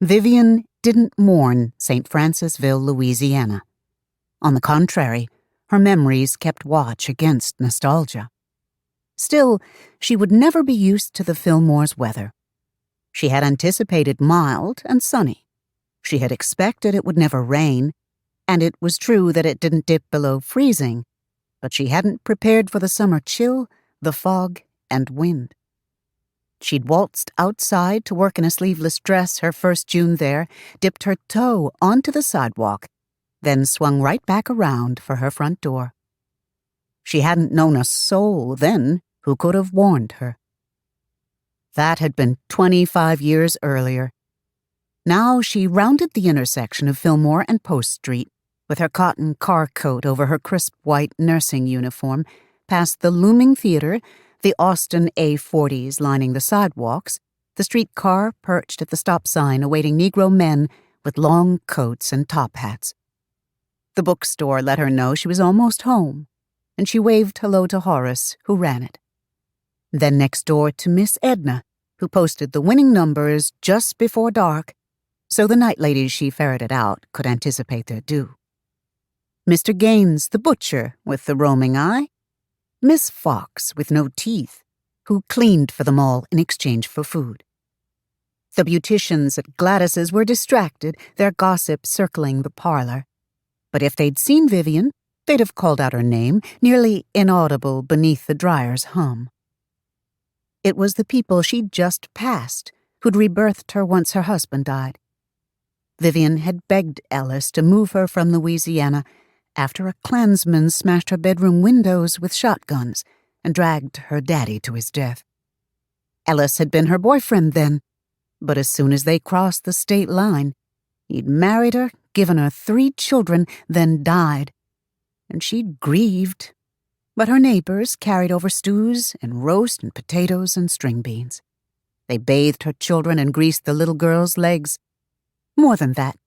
Vivian didn't mourn St. Francisville, Louisiana. On the contrary, her memories kept watch against nostalgia. Still, she would never be used to the Fillmore's weather. She had anticipated mild and sunny. She had expected it would never rain, and it was true that it didn't dip below freezing, but she hadn't prepared for the summer chill, the fog, and wind. She'd waltzed outside to work in a sleeveless dress her first June there, dipped her toe onto the sidewalk, then swung right back around for her front door. She hadn't known a soul then who could have warned her. That had been 25 years earlier. Now she rounded the intersection of Fillmore and Post Street, with her cotton car coat over her crisp white nursing uniform, past the looming theater, the Austin A40s lining the sidewalks, the streetcar perched at the stop sign awaiting Negro men with long coats and top hats. The bookstore let her know she was almost home, and she waved hello to Horace, who ran it. Then next door to Miss Edna, who posted the winning numbers just before dark, so the night ladies she ferreted out could anticipate their due. Mr. Gaines, the butcher, with the roaming eye. Miss Fox, with no teeth, who cleaned for them all in exchange for food. The beauticians at Gladys's were distracted, their gossip circling the parlor. But if they'd seen Vivian, they'd have called out her name, nearly inaudible beneath the dryer's hum. It was the people she'd just passed, who'd rebirthed her once her husband died. Vivian had begged Ellis to move her from Louisiana after a Klansman smashed her bedroom windows with shotguns and dragged her daddy to his death. Ellis had been her boyfriend then, but as soon as they crossed the state line, he'd married her, given her 3 children, then died. And she'd grieved, but her neighbors carried over stews and roast and potatoes and string beans. They bathed her children and greased the little girl's legs. More than that,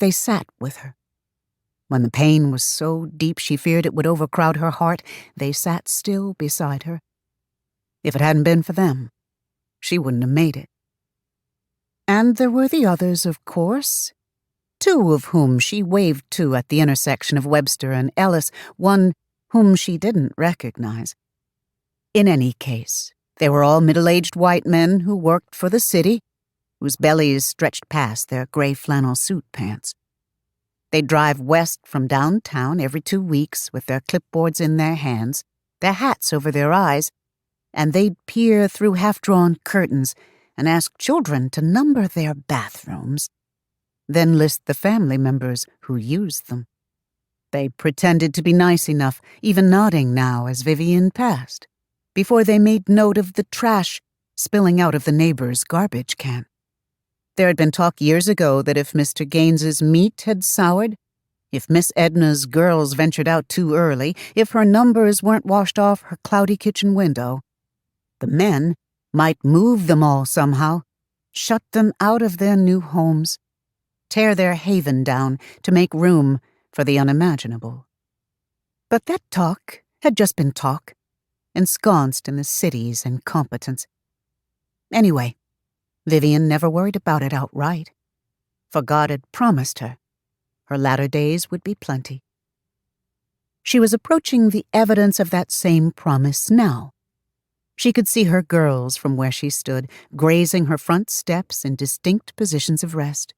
they sat with her. When the pain was so deep she feared it would overcrowd her heart, they sat still beside her. If it hadn't been for them, she wouldn't have made it. And there were the others, of course. 2 of whom she waved to at the intersection of Webster and Ellis, one whom she didn't recognize. In any case, they were all middle-aged white men who worked for the city, whose bellies stretched past their gray flannel suit pants. They'd drive west from downtown every 2 weeks with their clipboards in their hands, their hats over their eyes, and they'd peer through half-drawn curtains and ask children to number their bathrooms, then list the family members who used them. They pretended to be nice enough, even nodding now as Vivian passed, before they made note of the trash spilling out of the neighbor's garbage can. There had been talk years ago that if Mr. Gaines's meat had soured, if Miss Edna's girls ventured out too early, if her numbers weren't washed off her cloudy kitchen window, the men might move them all somehow, shut them out of their new homes, tear their haven down to make room for the unimaginable. But that talk had just been talk, ensconced in the city's incompetence. Anyway, Vivian never worried about it outright, for God had promised her latter days would be plenty. She was approaching the evidence of that same promise now. She could see her girls from where she stood, grazing her front steps in distinct positions of rest.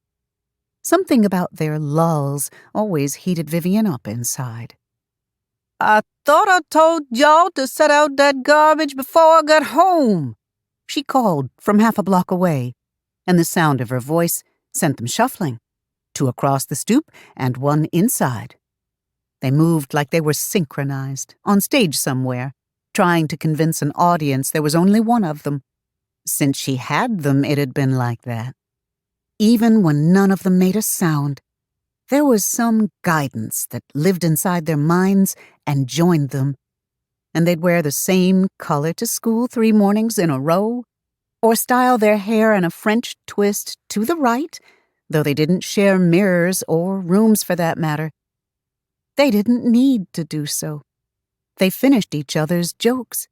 Something about their lulls always heated Vivian up inside. "I thought I told y'all to set out that garbage before I got home," she called from half a block away, and the sound of her voice sent them shuffling, 2 across the stoop and 1 inside. They moved like they were synchronized, on stage somewhere, trying to convince an audience there was only one of them. Since she had them, it had been like that. Even when none of them made a sound, there was some guidance that lived inside their minds and joined them, and they'd wear the same color to school 3 mornings in a row, or style their hair in a French twist to the right, though they didn't share mirrors or rooms for that matter. They didn't need to do so. They finished each other's jokes.